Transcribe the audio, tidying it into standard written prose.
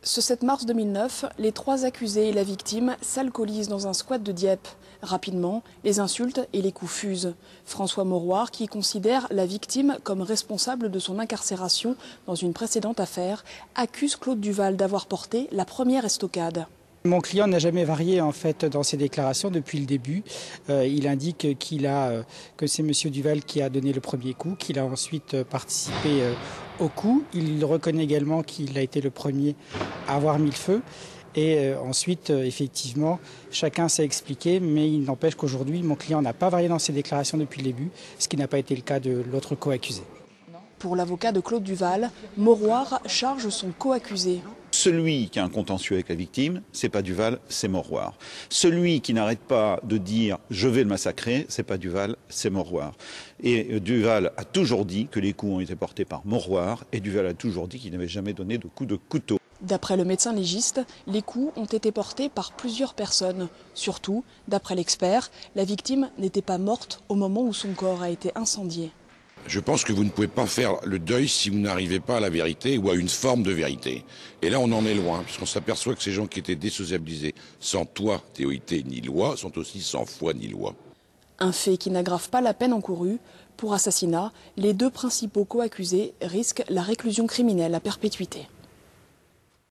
Ce 7 mars 2009, les trois accusés et la victime s'alcoolisent dans un squat de Dieppe. Rapidement, les insultes et les coups fusent. François Mauroir, qui considère la victime comme responsable de son incarcération dans une précédente affaire, accuse Claude Duval d'avoir porté la première estocade. Mon client n'a jamais varié en fait dans ses déclarations depuis le début. Il indique que c'est M. Duval qui a donné le premier coup, qu'il a ensuite participé au coup. Il reconnaît également qu'il a été le premier à avoir mis le feu. Et ensuite, effectivement, chacun s'est expliqué, mais il n'empêche qu'aujourd'hui, mon client n'a pas varié dans ses déclarations depuis le début, ce qui n'a pas été le cas de l'autre co-accusé. Pour l'avocat de Claude Duval, Mauroir charge son co-accusé. Celui qui a un contentieux avec la victime, c'est pas Duval, c'est Mauroir. Celui qui n'arrête pas de dire « je vais le massacrer », c'est pas Duval, c'est Mauroir. Et Duval a toujours dit que les coups ont été portés par Mauroir, et Duval a toujours dit qu'il n'avait jamais donné de coup de couteau. D'après le médecin légiste, les coups ont été portés par plusieurs personnes. Surtout, d'après l'expert, la victime n'était pas morte au moment où son corps a été incendié. Je pense que vous ne pouvez pas faire le deuil si vous n'arrivez pas à la vérité ou à une forme de vérité. Et là, on en est loin, puisqu'on s'aperçoit que ces gens qui étaient désociabilisés sans toit, TOIT ni loi, sont aussi sans foi ni loi. Un fait qui n'aggrave pas la peine encourue. Pour assassinat, les deux principaux co-accusés risquent la réclusion criminelle à perpétuité.